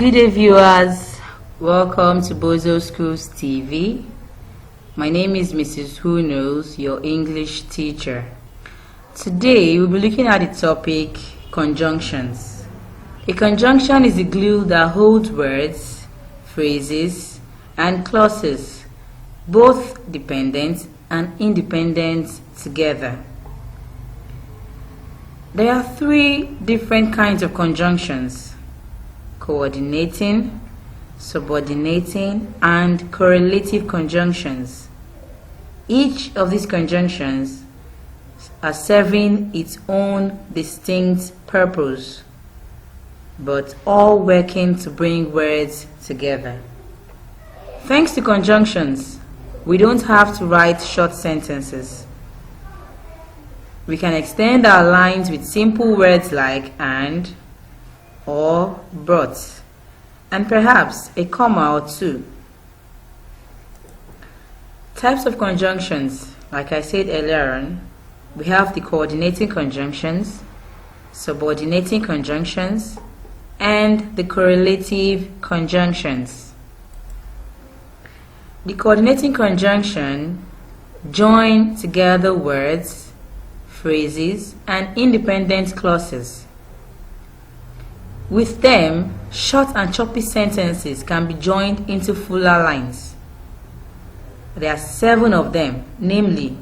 Good day, viewers. Welcome to Bosol Schools TV. My name is Mrs. Who Knows, your English teacher. Today we'll be looking at the topic conjunctions. A conjunction is the glue that holds words, phrases, and clauses, both dependent and independent, together. There are three different kinds of conjunctions: coordinating, subordinating, and correlative conjunctions. Each of these conjunctions are serving its own distinct purpose, but all working to bring words together. Thanks to conjunctions, we don't have to write short sentences. We can extend our lines with simple words like and, or, but, and perhaps a comma or two. Types of conjunctions, like I said earlier on, we have the coordinating conjunctions, subordinating conjunctions, and the correlative conjunctions. The coordinating conjunction join together words, phrases, and independent clauses. With them, short and choppy sentences can be joined into fuller lines. There are 7 of them, namely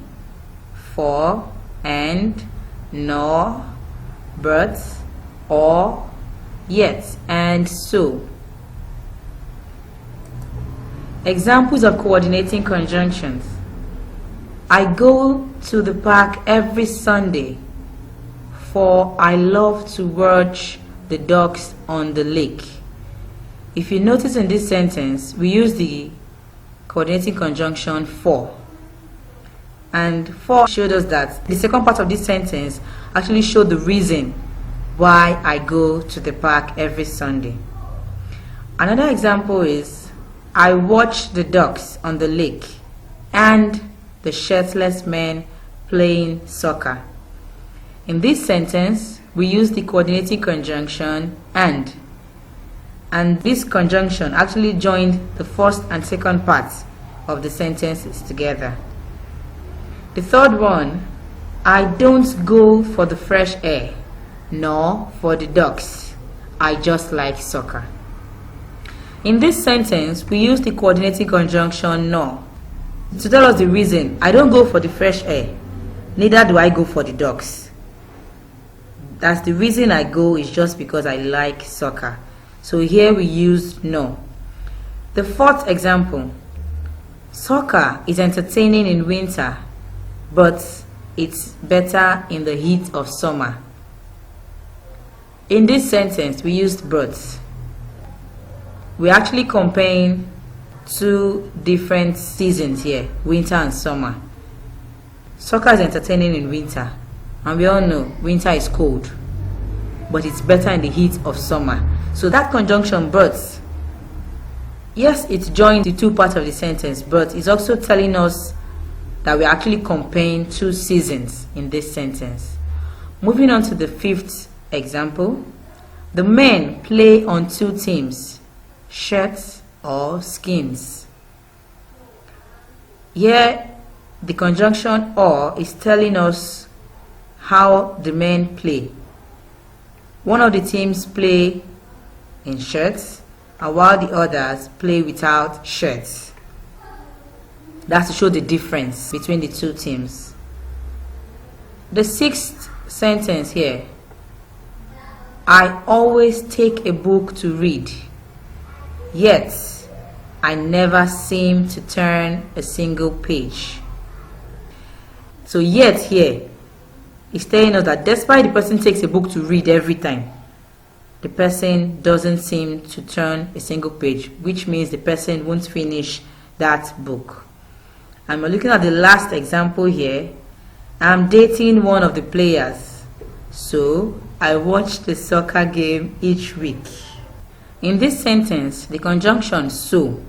for, and, nor, but, or, yet, and so. Examples of coordinating conjunctions: I go to the park every Sunday, for I love to watch the ducks on the lake. If you notice in this sentence, we use the coordinating conjunction for. And for showed us that the second part of this sentence actually showed the reason why I go to the park every Sunday. Another example is I watch the ducks on the lake and the shirtless men playing soccer. In this sentence, we use the coordinating conjunction and this conjunction actually joined the first and second parts of the sentences together. The third one, I don't go for the fresh air, nor for the ducks. I just like soccer. In this sentence, we use the coordinating conjunction nor to tell us the reason. I don't go for the fresh air, neither do I go for the ducks. That's the reason I go is just because I like soccer. So here we use no. The fourth example, soccer is entertaining in winter, but it's better in the heat of summer. In this sentence, we used but. We're actually comparing two different seasons here, winter and summer. Soccer is entertaining in winter, and we all know winter is cold, but it's better in the heat of summer. So that conjunction but, yes, it's joined the two parts of the sentence, but it's also telling us that we're actually comparing two seasons in this sentence. Moving on to the fifth example, the men play on 2 teams, shirts or skins. Here, the conjunction or is telling us how the men play. One of the teams play in shirts, and while the others play without shirts. That's to show the difference between the 2 teams. The 6th sentence here, I always take a book to read, yet I never seem to turn a single page. So yet here is telling us that despite the person takes a book to read every time, the person doesn't seem to turn a single page, which means the person won't finish that book. And we're looking at the last example here. I'm dating one of the players, so I watch the soccer game each week. In this sentence, the conjunction so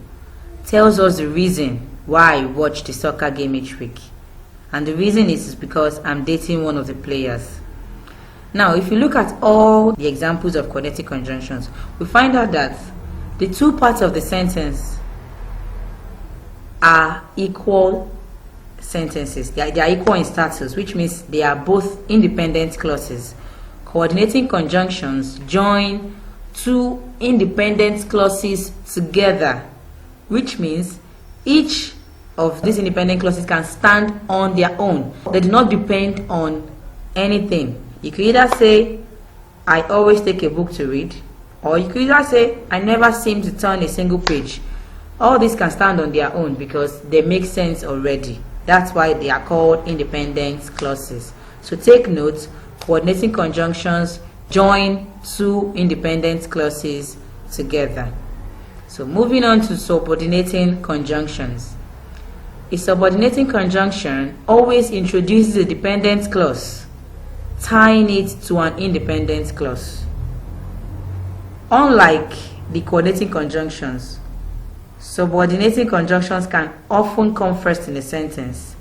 tells us the reason why I watch the soccer game each week. And the reason is because I'm dating one of the players. Now, if you look at all the examples of coordinating conjunctions, we find out that The two parts of the sentence are equal sentences. They are equal in status, which means they are both independent clauses. Coordinating conjunctions join two independent clauses together, which means each of these independent clauses can stand on their own. They do not depend on anything. You could either say, I always take a book to read, or you could either say, I never seem to turn a single page. All these can stand on their own because they make sense already. That's why they are called independent clauses. So take note, coordinating conjunctions join two independent clauses together. So moving on to subordinating conjunctions. A subordinating conjunction always introduces a dependent clause, tying it to an independent clause. Unlike the coordinating conjunctions, subordinating conjunctions can often come first in a sentence.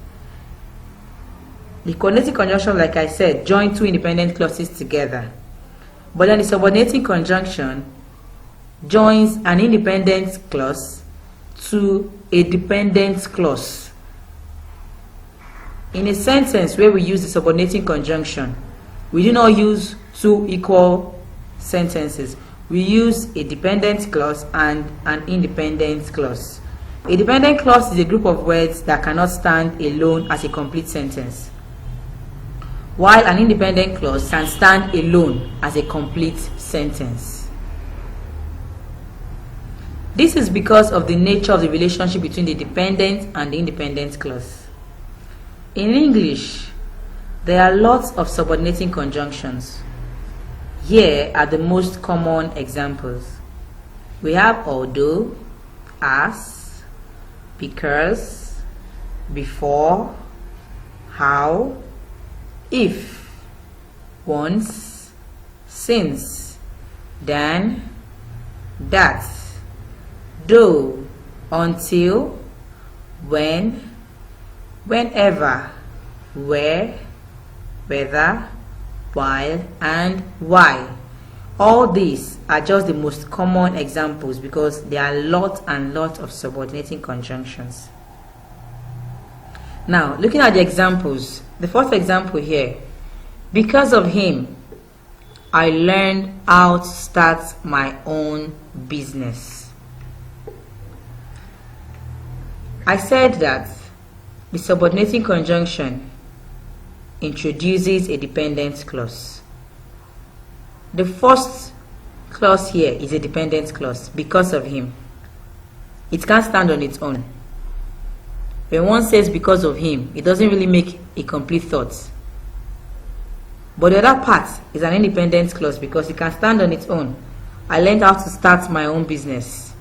The coordinating conjunction, like I said, join two independent clauses together. But then the subordinating conjunction joins an independent clause to a dependent clause. In a sentence where we use the subordinating conjunction, we do not use two equal sentences. We use a dependent clause and an independent clause. A dependent clause is a group of words that cannot stand alone as a complete sentence, while an independent clause can stand alone as a complete sentence. This is because of the nature of the relationship between the dependent and the independent clause. In English, there are lots of subordinating conjunctions. Here are the most common examples. We have although, as, because, before, how, if, once, since, then, that, though, until, when, whenever, where, whether, while, and why. All these are just the most common examples because there are lots and lots of subordinating conjunctions. Now, looking at the examples, the first example here, because of him, I learned how to start my own business. I said that the subordinating conjunction introduces a dependent clause. The first clause here is a dependent clause, because of him. It can't stand on its own. When one says because of him, it doesn't really make a complete thought. But the other part is an independent clause because it can stand on its own. I learned how to start my own business.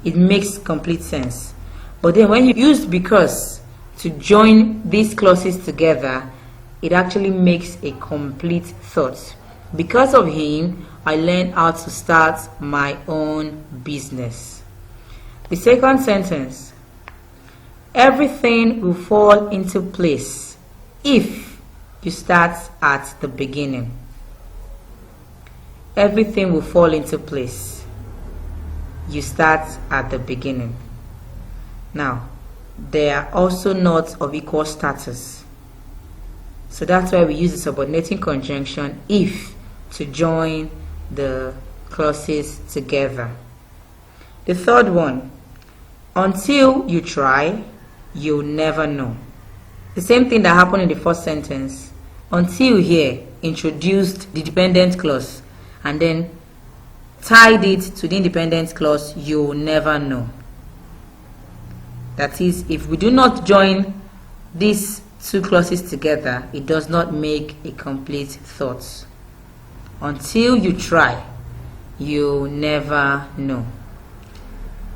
It makes complete sense. But then when you use because to join these clauses together, it actually makes a complete thought. Because of him, I learned how to start my own business. The second sentence, everything will fall into place if you start at the beginning. Everything will fall into place. You start at the beginning. Now, they are also not of equal status. So that's why we use the subordinating conjunction if to join the clauses together. The third one, until you try, you'll never know. The same thing that happened in the first sentence. Until here introduced the dependent clause and then tied it to the independent clause, you'll never know. That is, if we do not join these two clauses together, it does not make a complete thought. Until you try, you'll never know.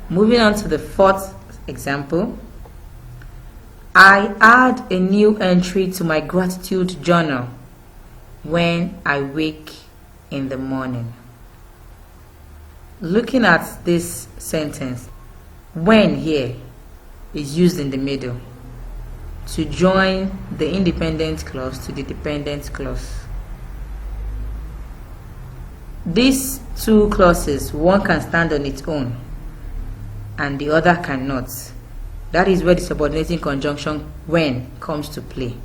Moving on to the fourth example. I add a new entry to my gratitude journal when I wake in the morning. Looking at this sentence, when here is used in the middle to join the independent clause to the dependent clause. These two clauses, one can stand on its own and the other cannot. That is where the subordinating conjunction when comes to play.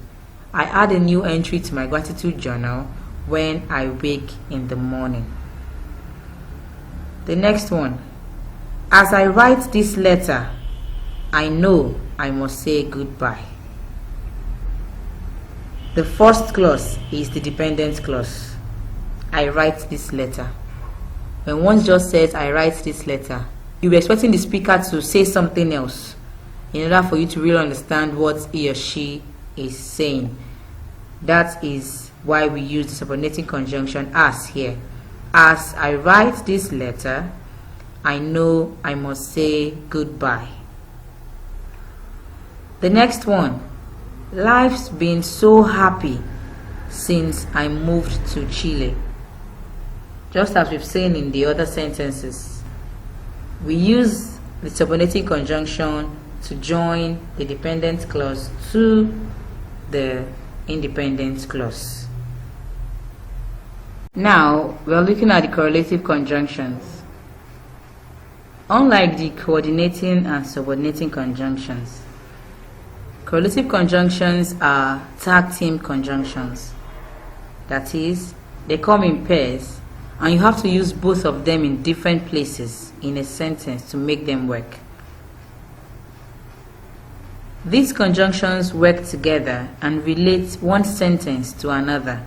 I add a new entry to my gratitude journal when I wake in the morning. The next one. As I write this letter, I know I must say goodbye. The first clause is the dependent clause. I write this letter. When one just says, I write this letter, you'll be expecting the speaker to say something else in order for you to really understand what he or she is saying. That is why we use the subordinating conjunction as here. As I write this letter, I know I must say goodbye. The next one. Life's been so happy since I moved to Chile. Just as we've seen in the other sentences, we use the subordinating conjunction to join the dependent clause to the independent clause. Now, we're looking at the correlative conjunctions. Unlike the coordinating and subordinating conjunctions, correlative conjunctions are tag team conjunctions. That is, they come in pairs and you have to use both of them in different places in a sentence to make them work. These conjunctions work together and relate one sentence to another.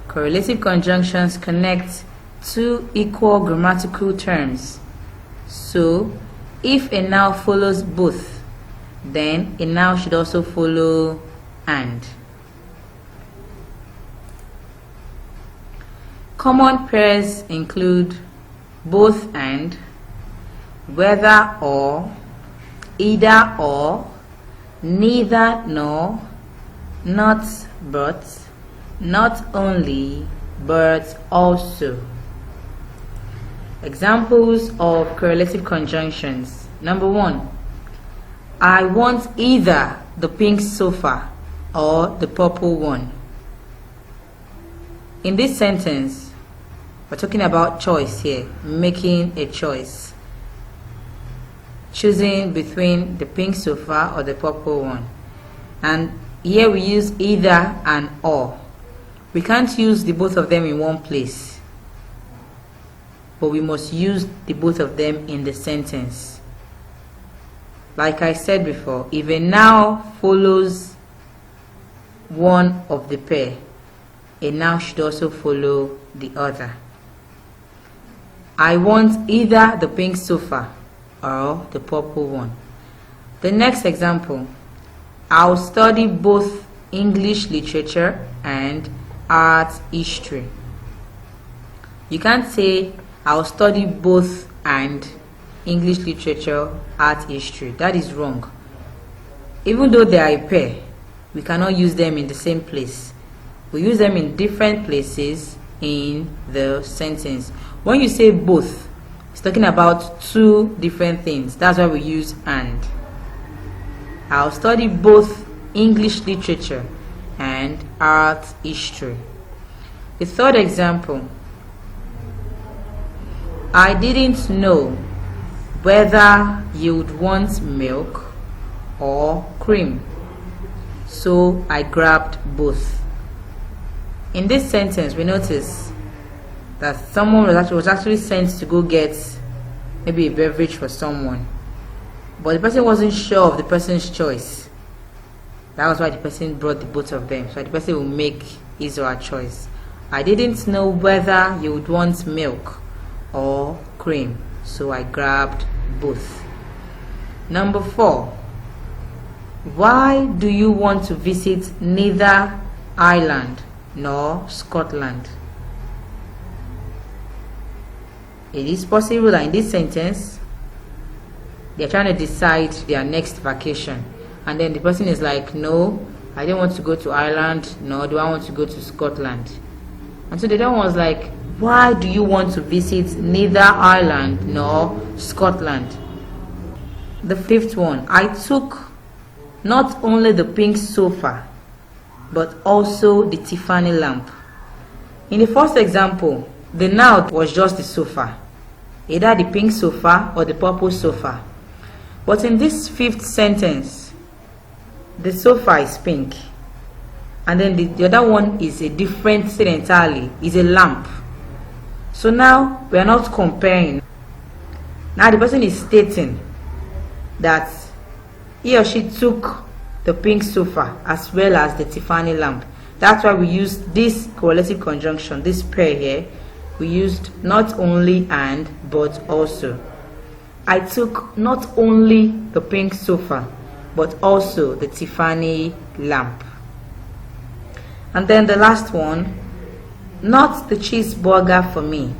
Correlative conjunctions connect two equal grammatical terms. So, if a noun follows both, then a noun should also follow and. Common pairs include both and, whether or, either or, neither nor, not but, not only but also. Examples of correlative conjunctions. Number 1. I want either the pink sofa or the purple one. In this sentence, we're talking about choice here, making a choice. Choosing between the pink sofa or the purple one. And here we use either and or. We can't use the both of them in one place, but we must use the both of them in the sentence. Like I said before, if a noun follows one of the pair, a noun should also follow the other. I want either the pink sofa or the purple one. The next example, I'll study both English literature and art history. You can't say I'll study both and English literature, art history. That is wrong. Even though they are a pair, we cannot use them in the same place. We use them in different places in the sentence. When you say both, it's talking about two different things. That's why we use and. I'll study both English literature and art history. The third example, I didn't know whether you'd want milk or cream, so I grabbed both. In this sentence, we notice that someone was actually sent to go get maybe a beverage for someone, but the person wasn't sure of the person's choice. That was why the person brought the both of them, so the person will make his or her choice. I didn't know whether you would want milk or cream, so I grabbed both. Number 4. Why do you want to visit neither Ireland nor Scotland? It is possible that in this sentence, they're trying to decide their next vacation. And then the person is like, no, I don't want to go to Ireland, nor do I want to go to Scotland. And so the other one was like, why do you want to visit neither Ireland nor Scotland? The 5th one, I took not only the pink sofa, but also the Tiffany lamp. In the first example, the noun was just the sofa. either the pink sofa or the purple sofa. But in this fifth sentence, the sofa is pink, and then the other one is a different thing entirely, is a lamp. So now we are not comparing. Now the person is stating that he or she took the pink sofa as well as the Tiffany lamp. That's why we use this correlative conjunction, this pair here. We used not only and but also. I took not only the pink sofa but also the Tiffany lamp. And then the last one, not the cheeseburger for me,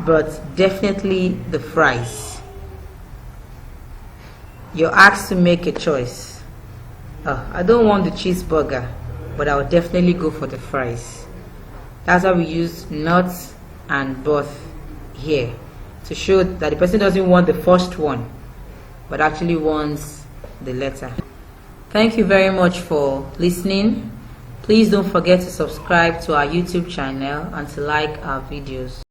but definitely the fries. You're asked to make a choice. I don't want the cheeseburger, but I will definitely go for the fries. That's why we use not and both here, to show that the person doesn't want the first one, but actually wants the letter. Thank you very much for listening. Please don't forget to subscribe to our YouTube channel and to like our videos.